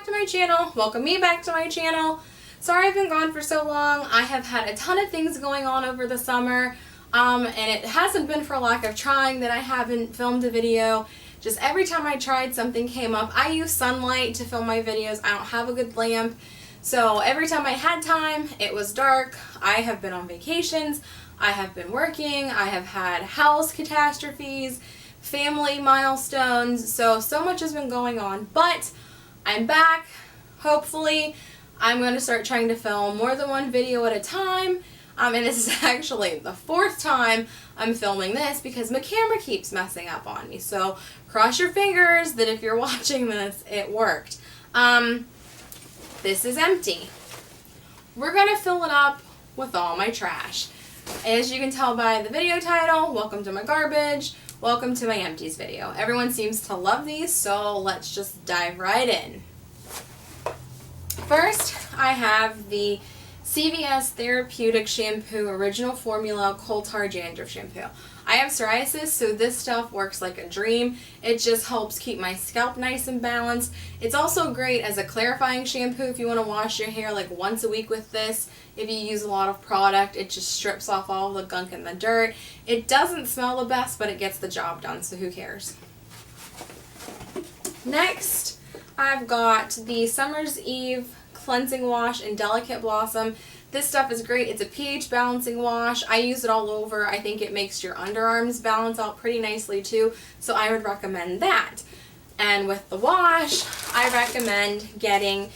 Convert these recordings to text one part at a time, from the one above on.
back to my channel. Welcome me back to my channel. Sorry I've been gone for so long. I have had a ton of things going on over the summer, and it hasn't been for lack of trying that I haven't filmed a video. Just every time I tried, something came up. I use sunlight to film my videos. I don't have a good lamp. So every time I had time, it was dark. I have been on vacations. I have been working. I have had house catastrophes, family milestones. So much has been going on. But I'm back. Hopefully, I'm going to start trying to film more than one video at a time. And this is actually the fourth time I'm filming this because my camera keeps messing up on me. So cross your fingers that if you're watching this, it worked. This is empty. We're going to fill it up with all my trash. As you can tell by the video title, welcome to my garbage, welcome to my empties video. Everyone seems to love these, so let's just dive right in. First, I have the CVS Therapeutic Shampoo Original Formula Coal Tar Dandruff Shampoo. I have psoriasis, so this stuff works like a dream. It just helps keep my scalp nice and balanced. It's also great as a clarifying shampoo if you want to wash your hair like once a week with this. If you use a lot of product, it just strips off all the gunk and the dirt. It doesn't smell the best, but it gets the job done, so who cares? Next, I've got the Summer's Eve Cleansing Wash in Delicate Blossom. This stuff is great. It's a pH balancing wash. I use it all over. I think it makes your underarms balance out pretty nicely too, so I would recommend that. And with the wash, I recommend getting,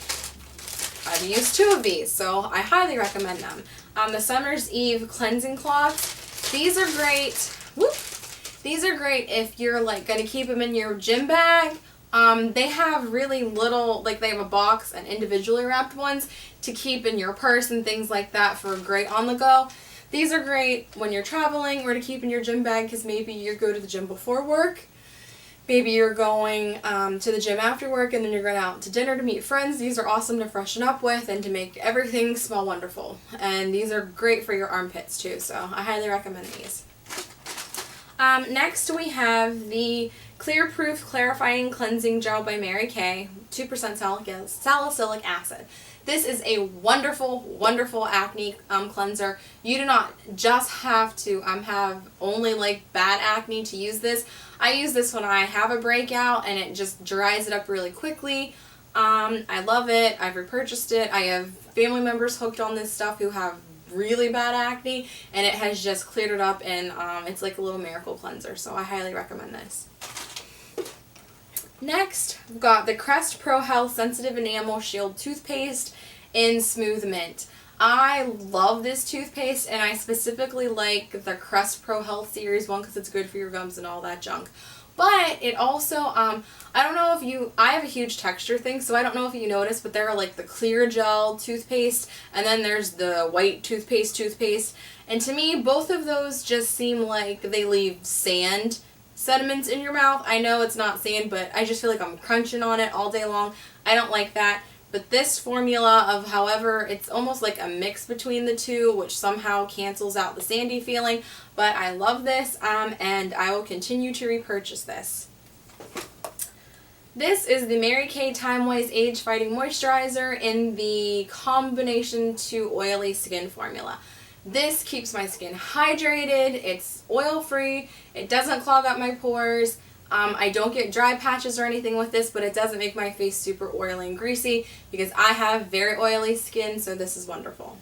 I've used two of these, so I highly recommend them. The Summer's Eve Cleansing Cloths. These are great. Whoop. These are great if you're like going to keep them in your gym bag. They have really little, like they have a box and individually wrapped ones to keep in your purse and things like that for great on the go. These are great when you're traveling or to keep in your gym bag because maybe you go to the gym before work. Maybe you're going to the gym after work and then you're going out to dinner to meet friends. These are awesome to freshen up with and to make everything smell wonderful. And these are great for your armpits too, so I highly recommend these. Next we have the Clear Proof Clarifying Cleansing Gel by Mary Kay, 2% salicylic acid. This is a wonderful, wonderful acne cleanser. You do not just have to have only like bad acne to use this. I use this when I have a breakout and it just dries it up really quickly. I love it. I've repurchased it. I have family members hooked on this stuff who have really bad acne and it has just cleared it up and it's like a little miracle cleanser, so I highly recommend this. Next, we've got the Crest Pro Health Sensitive Enamel Shield Toothpaste in Smooth Mint. I love this toothpaste and I specifically like the Crest Pro Health Series one because it's good for your gums and all that junk. But it also, I don't know if I have a huge texture thing, so I don't know if you noticed, but there are like the clear gel toothpaste and then there's the white toothpaste. And to me, both of those just seem like they leave sand sediments in your mouth. I know it's not sand, but I just feel like I'm crunching on it all day long. I don't like that. But this formula of however, it's almost like a mix between the two, which somehow cancels out the sandy feeling. But I love this, and I will continue to repurchase this. This is the Mary Kay Time Wise Age Fighting Moisturizer in the Combination 2 Oily Skin formula. This keeps my skin hydrated, it's oil-free, it doesn't clog up my pores. I don't get dry patches or anything with this, but it doesn't make my face super oily and greasy because I have very oily skin, so this is wonderful.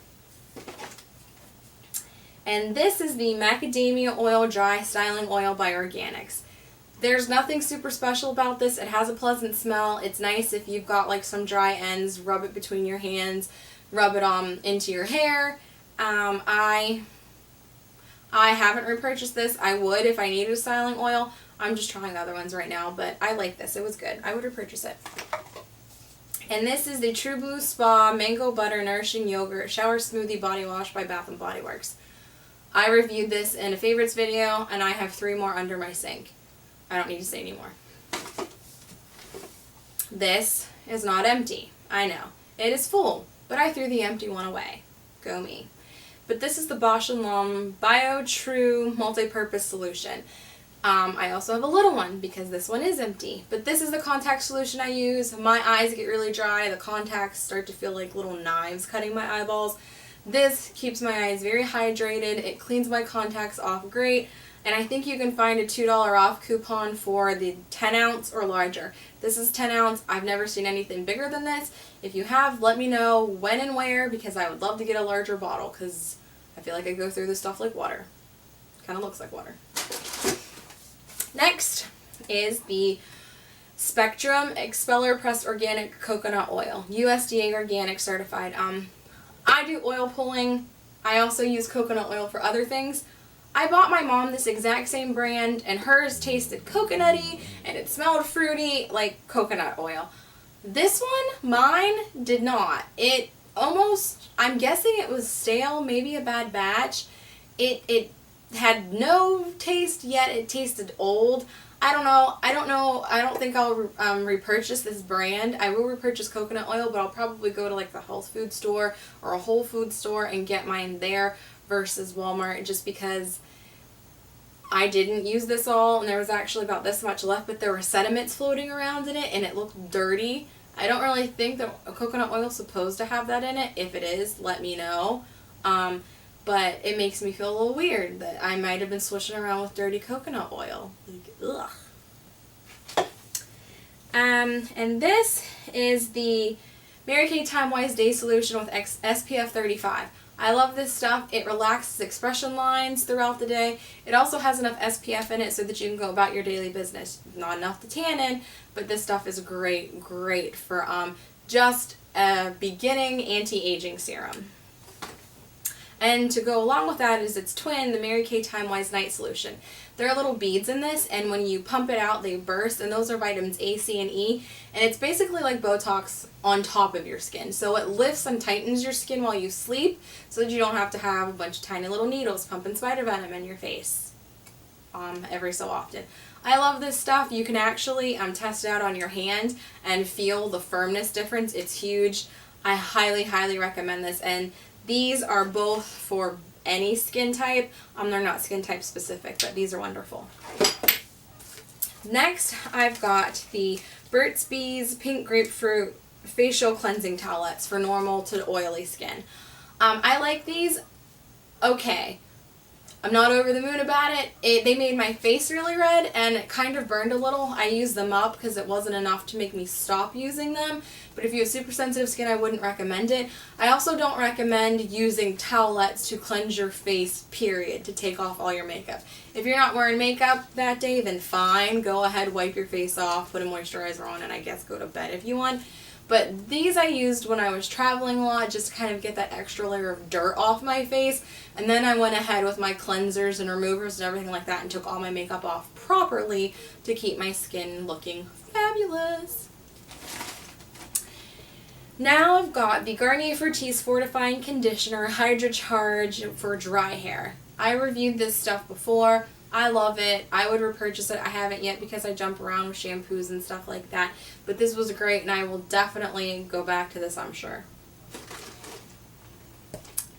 And this is the Macadamia Oil Dry Styling Oil by Organics. There's nothing super special about this. It has a pleasant smell. It's nice if you've got like some dry ends, rub it between your hands, rub it into your hair. I haven't repurchased this. I would if I needed a styling oil. I'm just trying other ones right now, but I like this. It was good. I would repurchase it. And this is the True Blue Spa Mango Butter Nourishing Yogurt Shower Smoothie Body Wash by Bath & Body Works. I reviewed this in a favorites video, and I have 3 more under my sink. I don't need to say any more. This is not empty. I know. It is full, but I threw the empty one away. Go me. But this is the Bausch & Lomb Bio True Multi-Purpose Solution. I also have a little one because this one is empty. But this is the contact solution I use. My eyes get really dry. The contacts start to feel like little knives cutting my eyeballs. This keeps my eyes very hydrated. It cleans my contacts off great. And I think you can find a $2 off coupon for the 10 ounce or larger. This is 10 ounce. I've never seen anything bigger than this. If you have, let me know when and where, because I would love to get a larger bottle because I feel like I go through this stuff like water. Kind of looks like water. Next is the Spectrum Expeller Pressed Organic Coconut Oil, USDA Organic Certified. I do oil pulling. I also use coconut oil for other things. I bought my mom this exact same brand, and hers tasted coconutty and it smelled fruity like coconut oil. This one, mine, did not. It almost, I'm guessing it was stale, maybe a bad batch. It had no taste, yet it tasted old. I don't know. I don't think I'll repurchase this brand. I will repurchase coconut oil, but I'll probably go to like the health food store or a Whole Food store and get mine there versus Walmart, just because I didn't use this all and there was actually about this much left, but there were sediments floating around in it and it looked dirty. I don't really think that coconut oil is supposed to have that in it. If it is, let me know. But it makes me feel a little weird that I might have been swishing around with dirty coconut oil. Like, ugh. And this is the Mary Kay Time Wise Day Solution with SPF 35. I love this stuff. It relaxes expression lines throughout the day. It also has enough SPF in it so that you can go about your daily business. Not enough to tan in, but this stuff is great for just a beginning anti-aging serum. And to go along with that is its twin, the Mary Kay Time Wise Night Solution. There are little beads in this, and when you pump it out, they burst, and those are vitamins A, C, and E. And it's basically like Botox on top of your skin. So it lifts and tightens your skin while you sleep, so that you don't have to have a bunch of tiny little needles pumping spider venom in your face every so often. I love this stuff. You can actually test it out on your hand and feel the firmness difference. It's huge. I highly recommend this. And these are both for any skin type. They're not skin type specific, but these are wonderful. Next, I've got the Burt's Bees Pink Grapefruit Facial Cleansing Towelettes for normal to oily skin. I like these. Okay. I'm not over the moon about it. They made my face really red and it kind of burned a little. I used them up because it wasn't enough to make me stop using them. But if you have super sensitive skin, I wouldn't recommend it. I also don't recommend using towelettes to cleanse your face, period, to take off all your makeup. If you're not wearing makeup that day, then fine. Go ahead, wipe your face off, put a moisturizer on, and I guess go to bed if you want. But these I used when I was traveling a lot, just to kind of get that extra layer of dirt off my face. And then I went ahead with my cleansers and removers and everything like that and took all my makeup off properly to keep my skin looking fabulous. Now I've got the Garnier Fructis Fortifying Conditioner Hydra Charge for dry hair. I reviewed this stuff before. I love it. I would repurchase it. I haven't yet because I jump around with shampoos and stuff like that. But this was great and I will definitely go back to this, I'm sure.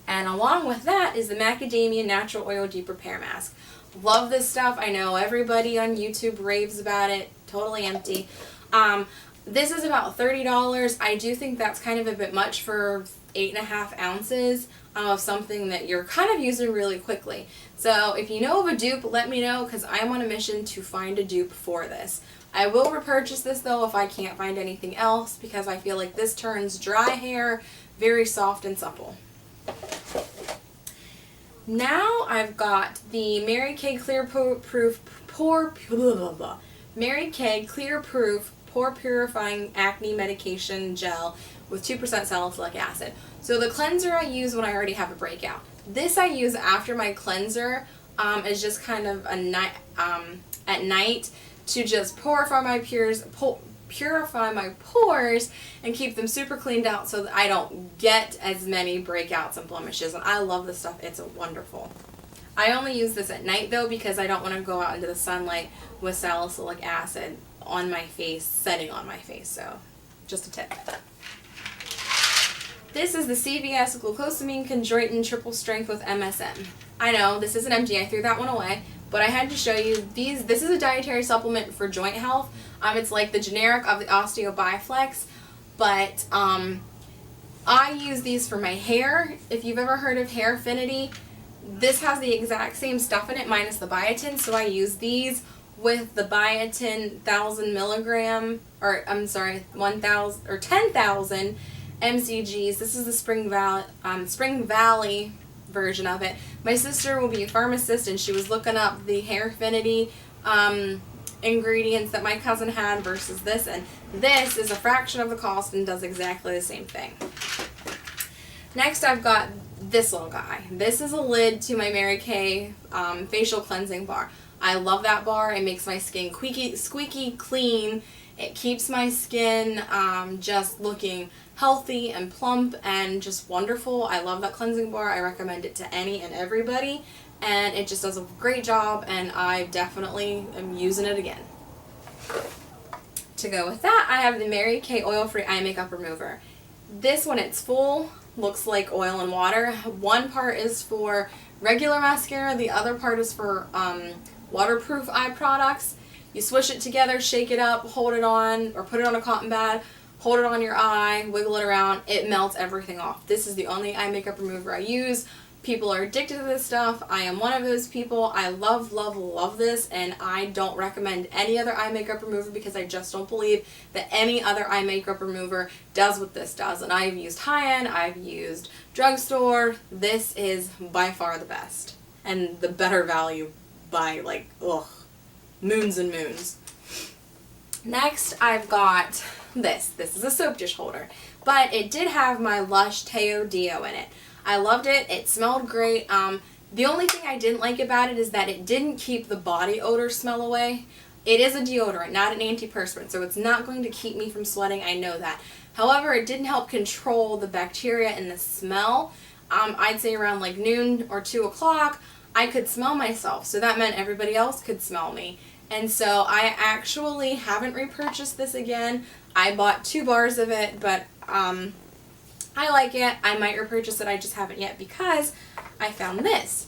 And along with that is the Macadamia Natural Oil Deep Repair Mask. Love this stuff. I know everybody on YouTube raves about it. Totally empty. This is about $30. I do think that's kind of a bit much for 8.5 ounces of something that you're kind of using really quickly. So if you know of a dupe, let me know because I'm on a mission to find a dupe for this. I will repurchase this though if I can't find anything else because I feel like this turns dry hair very soft and supple. Now I've got the Mary Kay Clear Proof Pore Purifying Acne Medication Gel with 2% salicylic acid. So the cleanser I use when I already have a breakout. This I use after my cleanser is just kind of a night at night to just purify my pores and keep them super cleaned out so that I don't get as many breakouts and blemishes. And I love this stuff. It's wonderful. I only use this at night though because I don't want to go out into the sunlight with salicylic acid on my face, setting on my face. So just a tip. This is the CVS Glucosamine Chondroitin Triple Strength with MSM. I know, this isn't empty, I threw that one away, but I had to show you these. This is a dietary supplement for joint health. It's like the generic of the OsteoBiFlex, but I use these for my hair. If you've ever heard of Hair Affinity, this has the exact same stuff in it minus the biotin, so I use these with the biotin 1,000 milligram, or I'm sorry, 1,000 or 10,000 mcgs. This is the Spring Valley version of it. My sister will be a pharmacist, and she was looking up the Hair Affinity ingredients that my cousin had versus this, and this is a fraction of the cost and does exactly the same thing. Next, I've got this little guy. This is a lid to my Mary Kay facial cleansing bar. I love that bar. It makes my skin squeaky clean. It keeps my skin just looking healthy and plump and just wonderful. I love that cleansing bar. I recommend it to any and everybody, and it just does a great job, and I definitely am using it again. To go with that, I have the Mary Kay Oil-Free Eye Makeup Remover. This, when it's full, looks like oil and water. One part is for regular mascara, the other part is for waterproof eye products. You swish it together, shake it up, hold it on, or put it on a cotton pad, hold it on your eye, wiggle it around, it melts everything off. This is the only eye makeup remover I use. People are addicted to this stuff. I am one of those people. I love, love, love this, and I don't recommend any other eye makeup remover because I just don't believe that any other eye makeup remover does what this does. And I've used high-end, I've used drugstore. This is by far the best and the better value by like, moons and moons. Next, I've got this. This is a soap dish holder, but it did have my Lush Teo Deo in it. I loved it. It smelled great. The only thing I didn't like about it is that it didn't keep the body odor smell away. It is a deodorant, not an antiperspirant, so it's not going to keep me from sweating. I know that. However, it didn't help control the bacteria and the smell. I'd say around like noon or 2 o'clock, I could smell myself, so that meant everybody else could smell me. And so I actually haven't repurchased this again. I bought 2 bars of it, but I like it. I might repurchase it. I just haven't yet because I found this.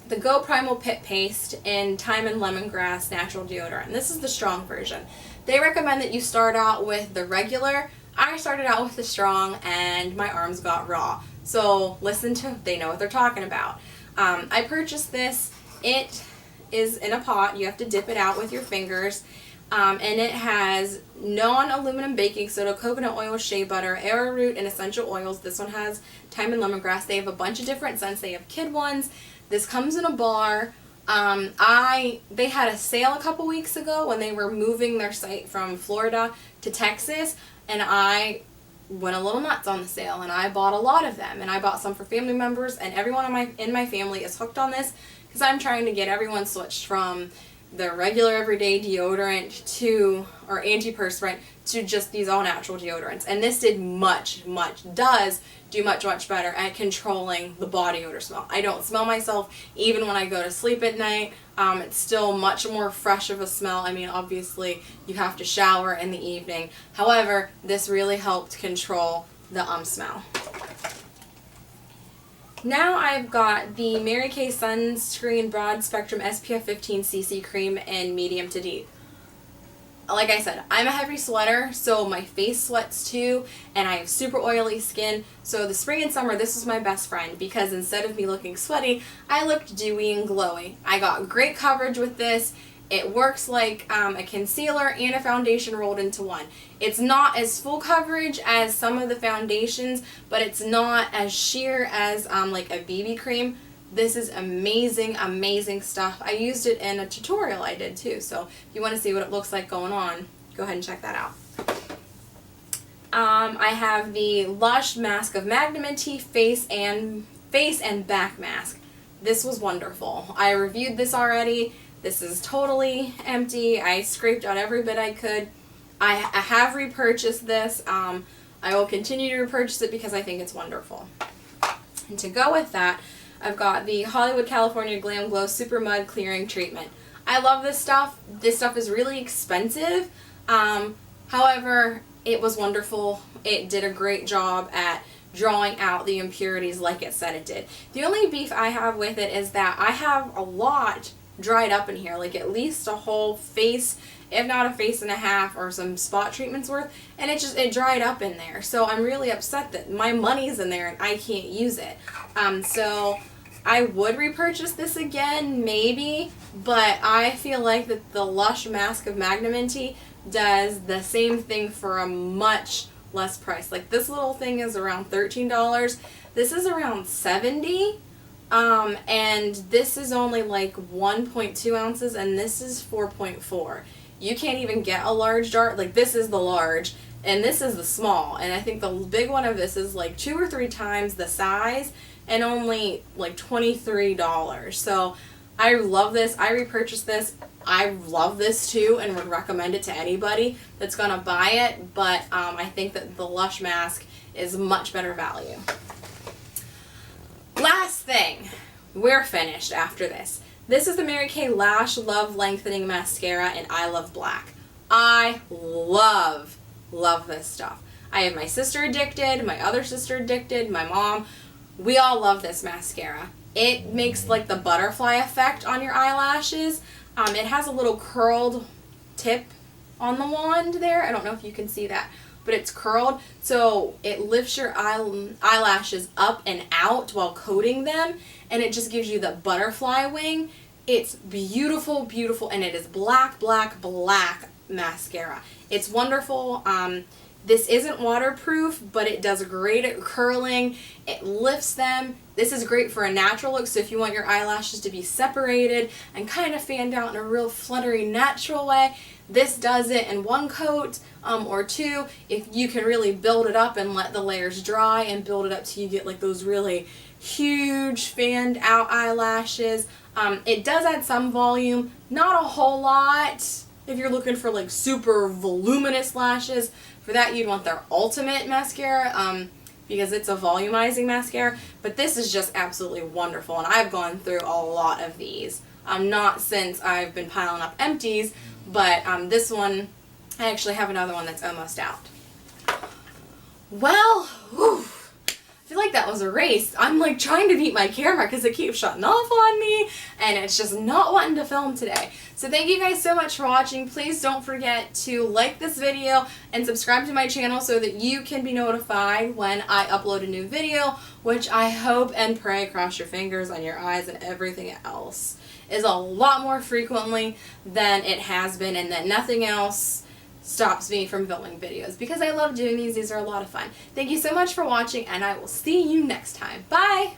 The Go Primal Pit Paste in Thyme and Lemongrass Natural Deodorant. This is the strong version. They recommend that you start out with the regular. I started out with the strong and my arms got raw. So listen to, they know what they're talking about. I purchased this. It is in a pot. You have to dip it out with your fingers. And it has non-aluminum baking soda, coconut oil, shea butter, arrowroot, and essential oils. This one has thyme and lemongrass. They have a bunch of different scents. They have kid ones. This comes in a bar. They had a sale a couple weeks ago when they were moving their site from Florida to Texas, and I went a little nuts on the sale, and I bought a lot of them. And I bought some for family members, and everyone in my family is hooked on this because I'm trying to get everyone switched from the regular everyday deodorant to, or antiperspirant, to just these all natural deodorants. And this did does do much better at controlling the body odor smell. I don't smell myself even when I go to sleep at night. It's still much more fresh of a smell. I mean, obviously you have to shower in the evening. However, this really helped control the smell. Now I've got the Mary Kay Sunscreen Broad Spectrum SPF 15 CC Cream in medium to deep. Like I said, I'm a heavy sweater, so my face sweats too, and I have super oily skin. So the spring and summer, this was my best friend because instead of me looking sweaty, I looked dewy and glowy. I got great coverage with this. It works like a concealer and a foundation rolled into one. It's not as full coverage as some of the foundations, but it's not as sheer as like a BB cream. This is amazing, amazing stuff. I used it in a tutorial I did too, so if you want to see what it looks like going on, go ahead and check that out. I have the Lush Mask of Magnum-Tea face and back mask. This was wonderful. I reviewed this already. This is totally empty. I scraped out every bit I could. I have repurchased this. I will continue to repurchase it because I think it's wonderful. And to go with that, I've got the Hollywood California Glam Glow Super Mud Clearing Treatment. I love this stuff. This stuff is really expensive. However, it was wonderful. It did a great job at drawing out the impurities like it said it did. The only beef I have with it is that I have a lot dried up in here, like at least a whole face, if not a face and a half, or some spot treatments worth, and it dried up in there. So I'm really upset that my money's in there and I can't use it. So I would repurchase this again, maybe, but I feel like that the Lush Mask of Magnum-Minty does the same thing for a much less price. Like this little thing is around $13. This is around $70. And this is only like 1.2 ounces and this is 4.4. You can't even get a large jar. Like this is the large and this is the small. And I think the big one of this is like 2 or 3 times the size and only like $23. So I love this. I repurchased this. I love this too and would recommend it to anybody that's going to buy it. But I think that the Lush Mask is much better value. Last thing, we're finished after this. This is the Mary Kay Lash Love Lengthening Mascara in I Love Black. I love this stuff. I have my sister addicted, my other sister addicted, my mom. We all love this mascara. It makes like the butterfly effect on your eyelashes. It has a little curled tip on the wand there. I don't know if you can see that, but it's curled, so it lifts your eyelashes up and out while coating them, and it just gives you the butterfly wing. It's beautiful, beautiful, and it is black, black, black mascara. It's wonderful. This isn't waterproof, but it does great at curling. It lifts them. This is great for a natural look, so if you want your eyelashes to be separated and kind of fanned out in a real fluttery, natural way, this does it in one coat or two. If you can really build it up and let the layers dry and build it up till you get like those really huge fanned out eyelashes. It does add some volume, not a whole lot. If you're looking for like super voluminous lashes, for that you'd want their Ultimate mascara because it's a volumizing mascara. But this is just absolutely wonderful, and I've gone through a lot of these. Not since I've been piling up Empties, but this one, I actually have another one that's almost out. Well, whew, I feel like that was a race. I'm like trying to beat my camera because it keeps shutting off on me and it's just not wanting to film today. So thank you guys so much for watching. Please don't forget to like this video and subscribe to my channel so that you can be notified when I upload a new video, which I hope and pray, cross your fingers on your eyes and everything else, is a lot more frequently than it has been, and that nothing else stops me from filming videos because I love doing these. These are a lot of fun. Thank you so much for watching, and I will see you next time. Bye!